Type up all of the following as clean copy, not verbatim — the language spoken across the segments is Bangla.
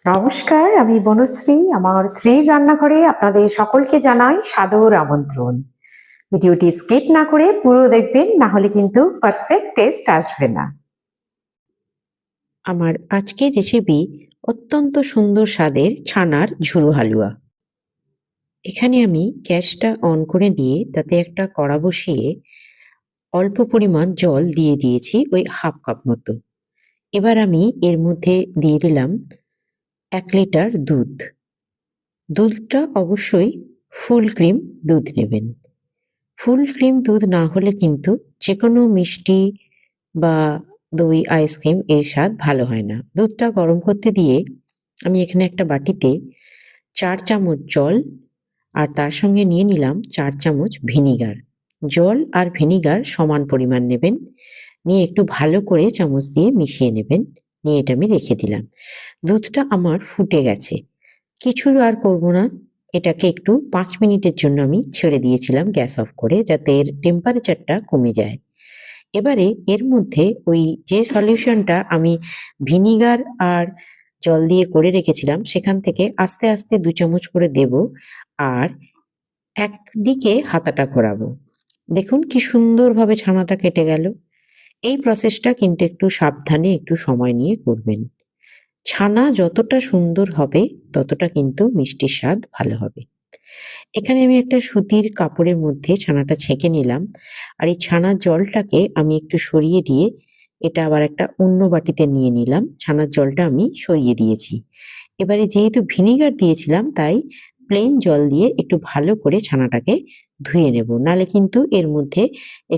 নমস্কার, আমি বনশ্রী। আমার শ্রীর রান্নাঘরে আপনাদের সকলকে জানাই সাদর আমন্ত্রণ। ভিডিওটি স্কিপ না করে পুরো দেখবেন, না হলে কিন্তু পারফেক্ট টেস্ট আসবে না। আমার আজকের রেসিপি অত্যন্ত সুন্দর স্বাদের ছানার ঝুরো হালুয়া। এখানে আমি গ্যাসটা অন করে দিয়ে তাতে একটা কড়া বসিয়ে অল্প পরিমাণ জল দিয়ে দিয়েছি, ওই হাফ কাপ মতো। এবার আমি এর মধ্যে দিয়ে দিলাম 1 লিটার দুধ। দুধটা অবশ্যই ফুল ক্রিম দুধ নেবেন। ফুল ক্রিম দুধ না হলে কিন্তু যে কোনো মিষ্টি বা দই, আইসক্রিম এর স্বাদ ভালো হয় না। দুধটা গরম করতে দিয়ে আমি এখানে একটা বাটিতে 4 চামচ জল আর তার সঙ্গে নিয়ে নিলাম 4 চামচ ভিনিগার। জল আর ভিনিগার সমান পরিমাণ নেবেন। নিয়ে একটু ভালো করে চামচ দিয়ে মিশিয়ে নেবেন। নিয়ে এটা আমি রেখে দিলাম। দুধটা আমার ফুটে গেছে। কিছু আর করব না। এটাকে একটু 5 মিনিটের জন্য আমি ছেড়ে দিয়েছিলাম গ্যাস অফ করে, যাতে এর টেম্পারেচারটা কমে যায়। এবারে এর মধ্যে ওই যে সলিউশনটা আমি ভিনিগার আর জল দিয়ে করে রেখেছিলাম সেখান থেকে আস্তে আস্তে 2 চামচ করে দেব আর একদিকে হাতাটা ঘোরাবো। দেখুন কি সুন্দরভাবে ছানাটা কেটে গেল। এই প্রসেসটা কিন্তু একটু সাবধানে একটু সময় নিয়ে করবেন। ছানা যতটা সুন্দর হবে ততটা কিন্তু মিষ্টির স্বাদ ভালো হবে। এখানে আমি একটা সুতির কাপড়ের মধ্যে ছানাটা ছেঁকে নিলাম। আর এই ছানার জলটাকে আমি একটু সরিয়ে দিয়ে এটা আবার একটা অন্য বাটিতে নিয়ে নিলাম। ছানার জলটা আমি সরিয়ে দিয়েছি। এবারে যেহেতু ভিনিগার দিয়েছিলাম তাই প্লেন জল দিয়ে একটু ভালো করে ছানাটাকে ধুয়ে নেব, নাহলে কিন্তু এর মধ্যে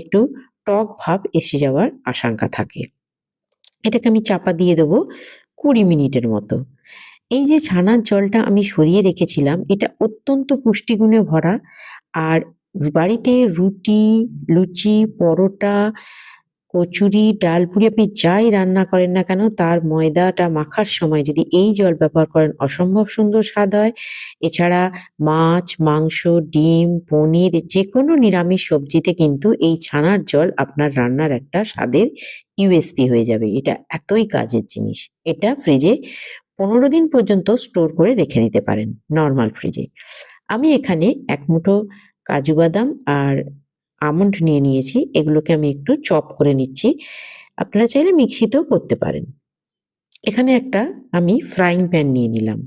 একটু টক ভাব এসে যাওয়ার আশঙ্কা থাকে। এটাকে আমি চাপা দিয়ে দেবো 20 মিনিটের মতো। এই যে ছানার জলটা আমি সরিয়ে রেখেছিলাম, এটা অত্যন্ত পুষ্টিগুণে ভরা। আর বাড়িতে রুটি, লুচি, পরোটা, কচুরি, ডালপুরি আপনি যাই রান্না করেন না কেন তার ময়দাটা মাখার সময় যদি এই জল ব্যবহার করেন অসম্ভব সুন্দর স্বাদ হয়। এছাড়া মাছ, মাংস, ডিম, পনির যেকোনো নিরামিষ সবজিতে কিন্তু এই ছানার জল আপনার রান্নার একটা স্বাদের ইউএসপি হয়ে যাবে। এটা এতই কাজের জিনিস। এটা ফ্রিজে 15 দিন পর্যন্ত স্টোর করে রেখে দিতে পারেন নরমাল ফ্রিজে। আমি এখানে 1 মুঠো কাজু বাদাম আর আমন্ড নিয়ে নিয়েছি। এগুলোকে আমি একটু চপ করে নিচ্ছি। আপনারা চাইলে মিক্সিতেও করতে পারেন। এখানে একটা আমি ফ্রাইং প্যান নিয়ে নিলাম।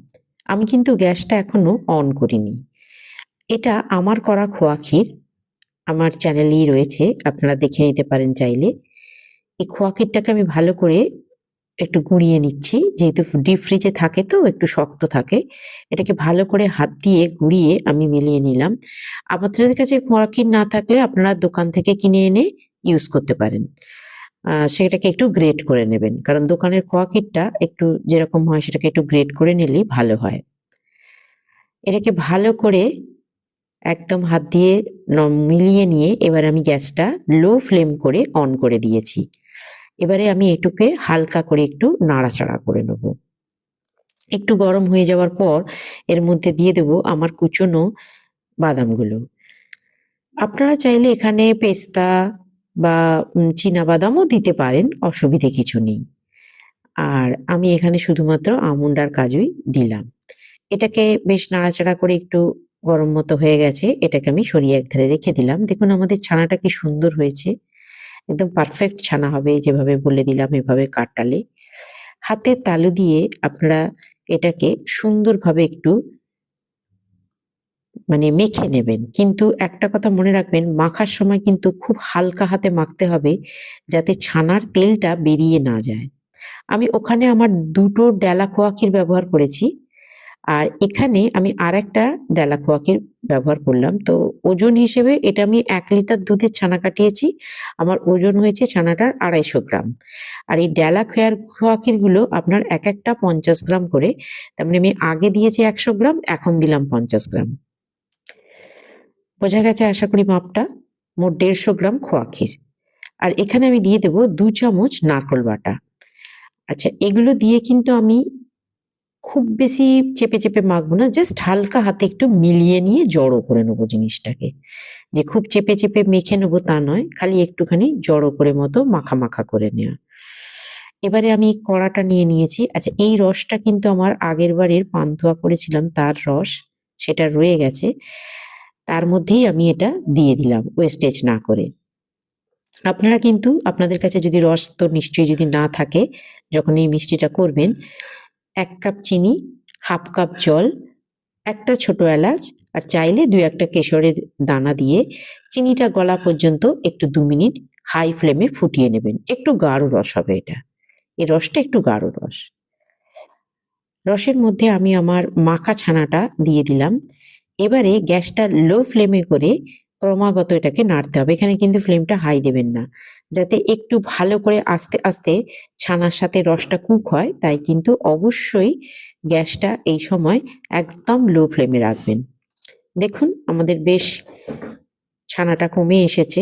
আমি কিন্তু গ্যাসটা এখনো অন করিনি। এটা আমার করা খোয়া ক্ষীর। আমার চ্যানেলেই রয়েছে, আপনারা দেখে নিতে পারেন চাইলে। এই খোয়া ক্ষীরটাকে আমি ভালো করে একটু গুঁড়িয়ে নিচ্ছি, যেহেতু ডিপ ফ্রিজে থাকে তো একটু শক্ত থাকে। এটাকে ভালো করে হাত দিয়ে গুঁড়িয়ে আমি মিলিয়ে নিলাম। আপনাদের কাছে খোয়া ক্ষীর না থাকলে আপনারা দোকান থেকে কিনে এনে ইউজ করতে পারেন। সেটাকে একটু গ্রেট করে নেবেন, কারণ দোকানের খোয়া ক্ষীরটা একটু যেরকম হয় সেটাকে একটু গ্রেট করে নিলেই ভালো হয়। এটাকে ভালো করে একদম হাত দিয়ে মিলিয়ে নিয়ে এবার আমি গ্যাসটা লো ফ্লেম করে অন করে দিয়েছি। এবারে আমি এটুকে হালকা করে একটু নাড়াচাড়া করে নেব। একটু গরম হয়ে যাওয়ার পর এর মধ্যে দিয়ে দেব আমার কুচনো বাদামগুলো। আপনারা চাইলে এখানে পেস্তা বা চীনাবাদামও দিতে পারেন, অসুবিধে কিছু নেই। আর আমি এখানে শুধুমাত্র আমন্ড আর কাজুই দিলাম। এটাকে বেশ নাড়াচাড়া করে একটু গরম মতো হয়ে গেছে। এটাকে আমি সরিয়ে একধারে রেখে দিলাম। দেখুন আমাদের ছানাটা কি সুন্দর হয়েছে। একদম পারফেক্ট ছানা হবে, যেভাবে বলে দিলাম এভাবে কাটালে। হাতের তালু দিয়ে আপনারা এটাকে সুন্দরভাবে একটু মেখে নেবেন। কিন্তু একটা কথা মনে রাখবেন, মাখার সময় কিন্তু খুব হালকা হাতে মাখতে হবে, যাতে ছানার তেলটা বেরিয়ে না যায়। আমি ওখানে আমার 2 টো ডেলা খোয়া ক্ষীর ব্যবহার করেছি। আর এখানে আমি আরেকটা ডেলা খোয়া ক্ষীর ব্যবহার করলাম। তো ওজন হিসেবে এটা আমি 1 লিটার দুধের ছানা কাটিয়েছি। আমার ওজন হয়েছে ছানাটার 250 গ্রাম। আর এই ডেলা খোয়া ক্ষীরগুলো আপনার এক একটা 50 গ্রাম করে। তার মানে আমি আগে দিয়েছি 100 গ্রাম, এখন দিলাম 50 গ্রাম। বোঝা গেছে আশা করি মাপটা? মোট 150 গ্রাম খোয়া ক্ষীর। আর এখানে আমি দিয়ে দেব 2 চামচ নারকোল বাটা। আচ্ছা, এগুলো দিয়ে কিন্তু আমি খুব বেশি চেপে চেপে মাখবো না, জাস্ট হালকা হাতে একটু মিলিয়ে নিয়ে জড়ো করে নেবো জিনিসটাকে। যে খুব চেপে চেপে মেখে নেবো তা নয়, খালি একটুখানি জড়ো করে মতো মাখা মাখা করে নেওয়া। এবারে আমি কড়াটা নিয়ে নিয়েছি। আচ্ছা, এই রসটা কিন্তু আমার আগের বারের পান্তুয়া করেছিলাম তার রস, সেটা রয়ে গেছে। তার মধ্যেই আমি এটা দিয়ে দিলাম ওয়েস্টেজ না করে। আপনারা কিন্তু আপনাদের কাছে যদি রস তো নিশ্চয়ই যদি না থাকে, যখন এই মিষ্টিটা করবেন, 1 কাপ চিনি, 1/2 কাপ জল, একটা ছোট এলাচ, আর চাইলে 2-1টা কেশরের দানা দিয়ে চিনিটা গলা পর্যন্ত একটু 2 মিনিট হাই ফ্লেমে ফুটিয়ে নেবেন। একটু গাঢ় রস হবে এটা। এই রসটা একটু গাঢ় রস। রসের মধ্যে আমি আমার মাখা ছানাটা দিয়ে দিলাম। এবারে গ্যাসটা লো ফ্লেমে করে ক্রমাগত এটাকে নাড়তে হবে। এখানে কিন্তু ফ্লেমটা হাই দেবেন না। যাতে একটু ভালো করে আস্তে আস্তে ছানার সাথে রসটা কুক হয়, তাই কিন্তু অবশ্যই গ্যাসটা এই সময় একদম লো ফ্লেমে রাখবেন। দেখুন আমাদের বেশ ছানাটা কমে এসেছে।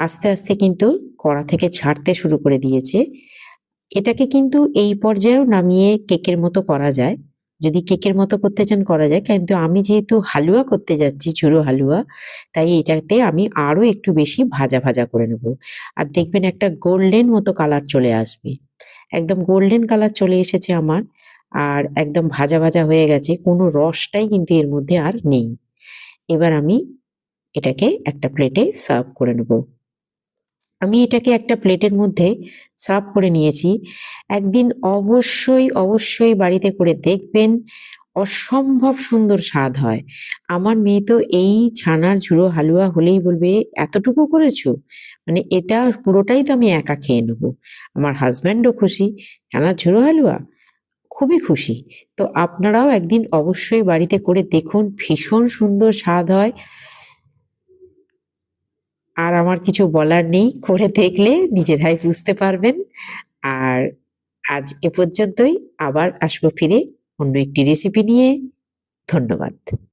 আস্তে আস্তে কিন্তু কড়া থেকে ছাড়তে শুরু করে দিয়েছে। এটাকে কিন্তু এই পর্যায়েও নামিয়ে কেকের মতো করা যায়। যদি কেকের মতো করতে চান করা যায়। কিন্তু আমি যেহেতু হালুয়া করতে যাচ্ছি, ঝুরো হালুয়া, তাই এটাতে আমি আরো একটু বেশি ভাজা ভাজা করে নেব। আর দেখবেন একটা গোল্ডেন মতো কালার চলে আসবে। একদম গোল্ডেন কালার চলে এসেছে আমার। আর একদম ভাজা ভাজা হয়ে গেছে। কোনো রসটাই কিন্তু এর মধ্যে আর নেই। এবার আমি এটাকে একটা প্লেটে সার্ভ করে নেব। আমি এটাকে একটা প্লেটের মধ্যে সার্ভ করে নিয়েছি। একদিন অবশ্যই অবশ্যই বাড়িতে করে দেখবেন, অসম্ভব সুন্দর স্বাদ হয়। আমার মেয়ে তো এই ছানার ঝুরো হালুয়া হলেই বলবে, এতটুকু করেছো? মানে এটা পুরোটাই তো আমি একা খেয়ে নেবো। আমার হাজব্যান্ডও খুশি, ছানার ঝুরো হালুয়া খুবই খুশি। তো আপনারাও একদিন অবশ্যই বাড়িতে করে দেখুন, ভীষণ সুন্দর স্বাদ হয়। আর আমার কিছু বলার নেই, করে দেখলে নিজেরাই বুঝতে পারবেন। আর আজ এ পর্যন্তই। আবার আসবো ফিরে অন্য একটি রেসিপি নিয়ে। ধন্যবাদ।